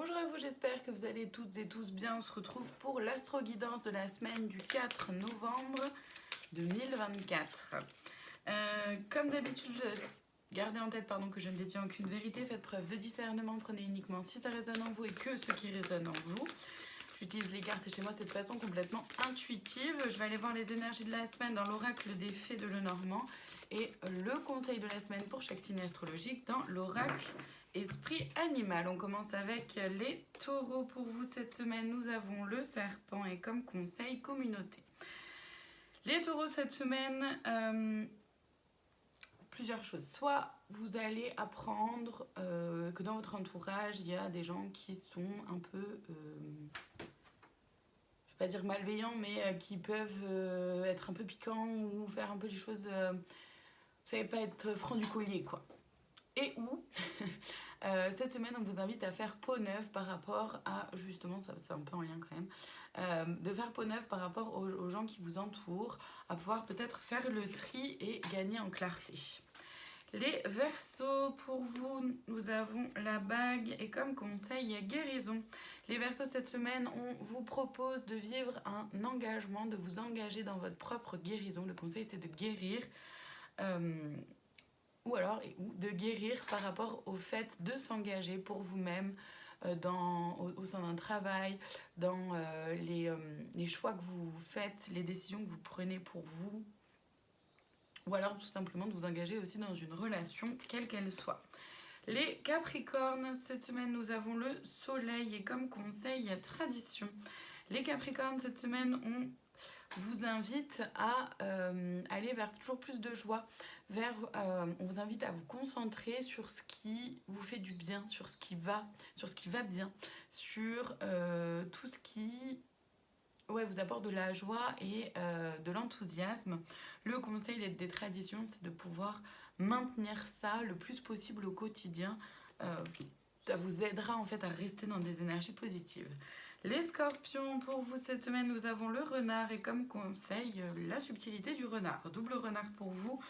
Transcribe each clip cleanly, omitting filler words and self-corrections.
Bonjour à vous, j'espère que vous allez toutes et tous bien. On se retrouve pour l'astro-guidance de la semaine du 4 novembre 2024. Comme d'habitude, gardez en tête que je ne détiens aucune vérité. Faites preuve de discernement, prenez uniquement si ça résonne en vous et que ce qui résonne en vous. J'utilise les cartes chez moi de façon complètement intuitive. Je vais aller voir les énergies de la semaine dans l'oracle des fées de Lenormand et le conseil de la semaine pour chaque signe astrologique dans l'oracle Esprit Animal. On commence avec les taureaux. Pour vous cette semaine, nous avons le serpent et comme conseil, communauté. Les taureaux cette semaine, plusieurs choses. Soit vous allez apprendre que dans votre entourage, il y a des gens qui sont un peu, je vais pas dire malveillants, mais qui peuvent être un peu piquants ou faire un peu des choses, vous savez, pas être franc du collier, quoi. Et où cette semaine, on vous invite à faire peau neuve par rapport à, justement, c'est un peu en lien quand même, de faire peau neuve par rapport aux gens qui vous entourent, à pouvoir peut-être faire le tri et gagner en clarté. Les Verseaux, pour vous, nous avons la bague et comme conseil, guérison. Les Verseaux, cette semaine, on vous propose de vivre un engagement, de vous engager dans votre propre guérison. Le conseil, c'est de guérir. Ou alors de guérir par rapport au fait de s'engager pour vous-même au sein d'un travail, dans les choix que vous faites, les décisions que vous prenez pour vous, ou alors tout simplement de vous engager aussi dans une relation, quelle qu'elle soit. Les Capricornes, cette semaine nous avons le soleil et comme conseil, tradition. Les Capricornes, cette semaine, on vous invite à aller vers toujours plus de joie, on vous invite à vous concentrer sur ce qui vous fait du bien, sur ce qui va bien, sur tout ce qui vous apporte de la joie et de l'enthousiasme. Le conseil des traditions, c'est de pouvoir maintenir ça le plus possible au quotidien. Ça vous aidera en fait à rester dans des énergies positives. Les Scorpions, pour vous cette semaine, nous avons le renard et comme conseil, la subtilité du renard. Double renard pour vous,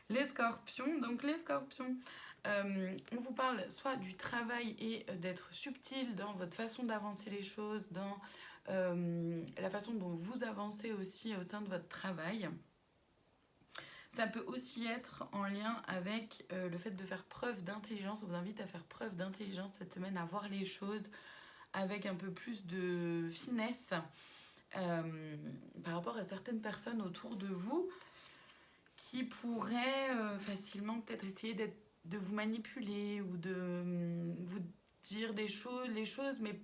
les Scorpions. Donc les Scorpions, on vous parle soit du travail et d'être subtil dans votre façon d'avancer les choses, dans la façon dont vous avancez aussi au sein de votre travail. Ça peut aussi être en lien avec le fait de faire preuve d'intelligence. On vous invite à faire preuve d'intelligence cette semaine, à voir les choses avec un peu plus de finesse par rapport à certaines personnes autour de vous qui pourraient facilement peut-être essayer de vous manipuler ou de vous dire les choses, mais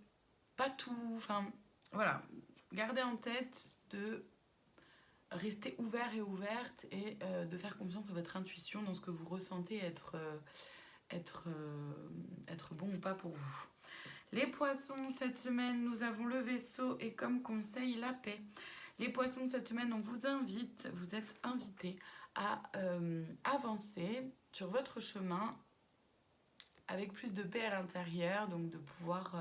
pas tout. Enfin, voilà. Gardez en tête de rester ouvert et ouverte et de faire confiance à votre intuition dans ce que vous ressentez être bon ou pas pour vous. Les poissons, cette semaine, nous avons le Verseau et comme conseil, la paix. Les poissons, cette semaine, vous êtes invités à avancer sur votre chemin avec plus de paix à l'intérieur, donc de pouvoir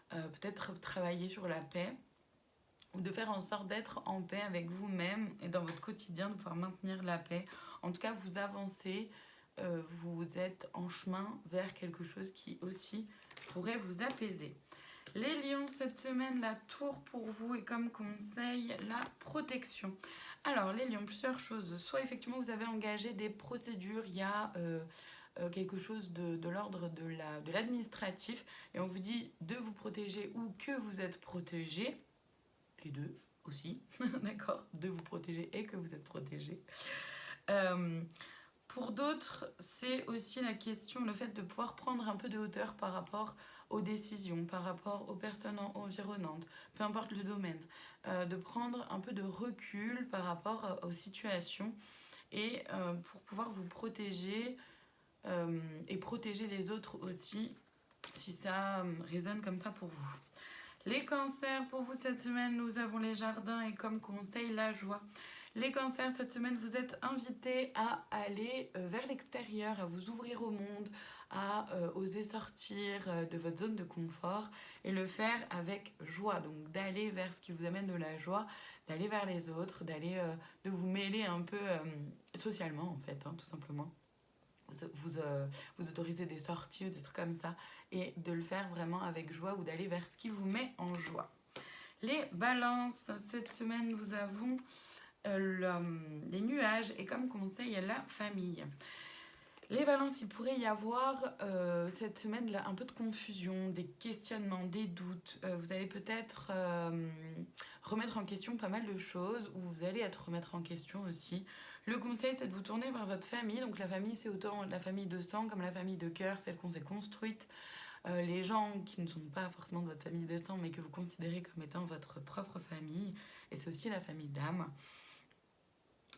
peut-être travailler sur la paix ou de faire en sorte d'être en paix avec vous-même et dans votre quotidien, de pouvoir maintenir la paix. En tout cas, vous avancez, vous êtes en chemin vers quelque chose qui aussi pourrait vous apaiser. Les lions, cette semaine, la tour pour vous et comme conseil, la protection. Alors, les lions, plusieurs choses. Soit effectivement, vous avez engagé des procédures, il y a quelque chose de l'ordre de l'administratif et on vous dit de vous protéger ou que vous êtes protégé. Les deux aussi, d'accord, de vous protéger et que vous êtes protégé. Pour d'autres, c'est aussi la question, le fait de pouvoir prendre un peu de hauteur par rapport aux décisions, par rapport aux personnes environnantes, peu importe le domaine, de prendre un peu de recul par rapport aux situations et pour pouvoir vous protéger et protéger les autres aussi, si ça résonne comme ça pour vous. Les cancers, pour vous cette semaine, nous avons les jardins et comme conseil, la joie. Les cancers, cette semaine, vous êtes invités à aller vers l'extérieur, à vous ouvrir au monde, à oser sortir de votre zone de confort et le faire avec joie. Donc d'aller vers ce qui vous amène de la joie, d'aller vers les autres, de vous mêler un peu socialement en fait, tout simplement. vous autorisez des sorties ou des trucs comme ça, et de le faire vraiment avec joie ou d'aller vers ce qui vous met en joie. Les balances, cette semaine nous avons les nuages et comme conseil la famille. Les balances, il pourrait y avoir cette semaine là un peu de confusion, des questionnements, des doutes. Vous allez peut-être remettre en question pas mal de choses ou vous allez être remettre en question aussi. Le conseil, c'est de vous tourner vers votre famille. Donc la famille, c'est autant la famille de sang comme la famille de cœur, celle qu'on s'est construite. Les gens qui ne sont pas forcément de votre famille de sang mais que vous considérez comme étant votre propre famille. Et c'est aussi la famille d'âme.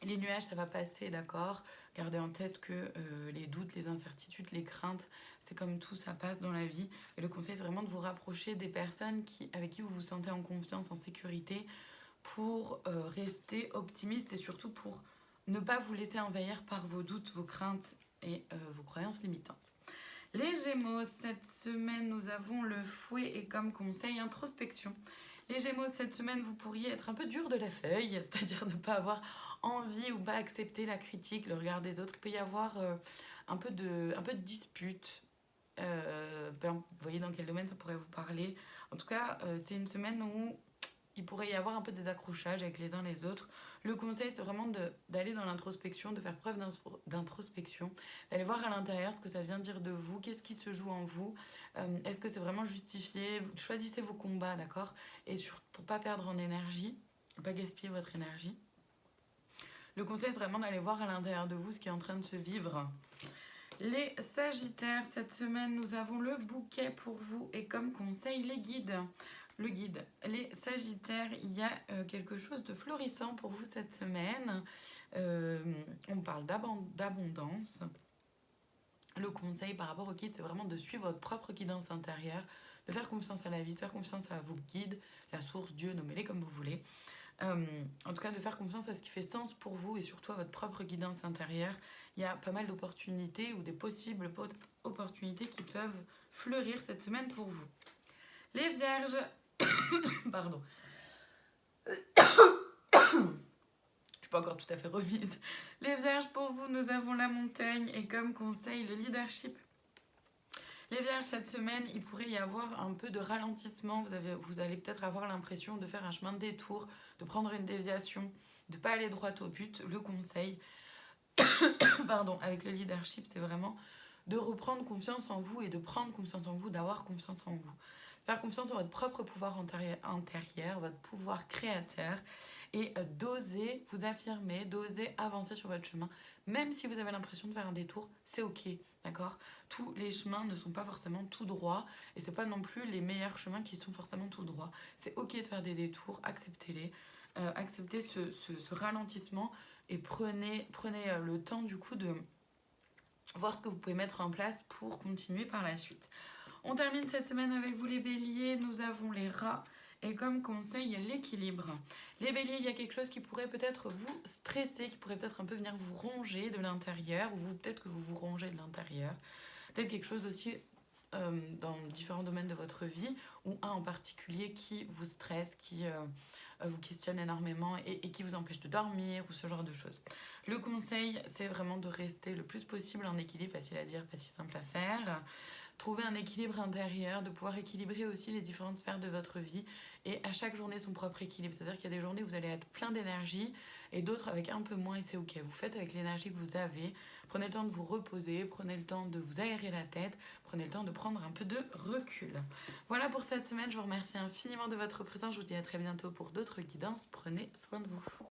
Les nuages, ça va passer, d'accord. Gardez en tête que les doutes, les incertitudes, les craintes, c'est comme tout, ça passe dans la vie. Et le conseil, c'est vraiment de vous rapprocher des personnes avec qui vous vous sentez en confiance, en sécurité, pour rester optimiste et surtout pour ne pas vous laisser envahir par vos doutes, vos craintes et vos croyances limitantes. Les Gémeaux, cette semaine, nous avons le fouet et comme conseil, introspection. Les Gémeaux, cette semaine, vous pourriez être un peu dur de la feuille, c'est-à-dire ne pas avoir envie ou pas accepter la critique, le regard des autres. Il peut y avoir un peu de dispute. Vous voyez dans quel domaine ça pourrait vous parler. En tout cas, c'est une semaine où il pourrait y avoir un peu des accrochages avec les uns les autres. Le conseil, c'est vraiment d'aller dans l'introspection, de faire preuve d'introspection, d'aller voir à l'intérieur ce que ça vient dire de vous, qu'est-ce qui se joue en vous, est-ce que c'est vraiment justifié. Choisissez vos combats, d'accord. Et pour ne pas perdre en énergie, ne pas gaspiller votre énergie. Le conseil, c'est vraiment d'aller voir à l'intérieur de vous ce qui est en train de se vivre. Les Sagittaires, cette semaine, nous avons le bouquet pour vous et comme conseil, les guides. Le guide. Les Sagittaires, il y a quelque chose de florissant pour vous cette semaine. On parle d'abondance. Le conseil par rapport au guide, c'est vraiment de suivre votre propre guidance intérieure, de faire confiance à la vie, de faire confiance à vos guides, la source, Dieu, nommez-les comme vous voulez. En tout cas, de faire confiance à ce qui fait sens pour vous et surtout à votre propre guidance intérieure. Il y a pas mal d'opportunités ou des possibles opportunités qui peuvent fleurir cette semaine pour vous. Les Vierges, pardon, je suis pas encore tout à fait remise. Les Vierges, pour vous, nous avons la montagne et comme conseil, le leadership. Les Vierges, cette semaine, il pourrait y avoir un peu de ralentissement. Vous allez peut-être avoir l'impression de faire un chemin de détour, de prendre une déviation, de ne pas aller droit au but. Le conseil, pardon, avec le leadership, c'est vraiment de reprendre confiance en vous et de prendre confiance en vous, d'avoir confiance en vous. Faire confiance en votre propre pouvoir intérieur, votre pouvoir créateur et d'oser vous affirmer, d'oser avancer sur votre chemin. Même si vous avez l'impression de faire un détour, c'est ok, d'accord. Tous les chemins ne sont pas forcément tout droits et c'est pas non plus les meilleurs chemins qui sont forcément tout droits. C'est ok de faire des détours, acceptez-les, acceptez ce ralentissement et prenez le temps du coup de voir ce que vous pouvez mettre en place pour continuer par la suite. On termine cette semaine avec vous les béliers, nous avons les rats et comme conseil l'équilibre. Les béliers, il y a quelque chose qui pourrait peut-être vous stresser, qui pourrait peut-être un peu venir vous ronger de l'intérieur ou peut-être que vous vous rongez de l'intérieur. Peut-être quelque chose aussi dans différents domaines de votre vie ou un en particulier qui vous stresse, qui vous questionne énormément et qui vous empêche de dormir ou ce genre de choses. Le conseil, c'est vraiment de rester le plus possible en équilibre, facile à dire, pas si simple à faire. Trouver un équilibre intérieur, de pouvoir équilibrer aussi les différentes sphères de votre vie et à chaque journée son propre équilibre. C'est-à-dire qu'il y a des journées où vous allez être plein d'énergie et d'autres avec un peu moins et c'est ok. Vous faites avec l'énergie que vous avez. Prenez le temps de vous reposer, prenez le temps de vous aérer la tête, prenez le temps de prendre un peu de recul. Voilà pour cette semaine, je vous remercie infiniment de votre présence. Je vous dis à très bientôt pour d'autres guidances. Prenez soin de vous.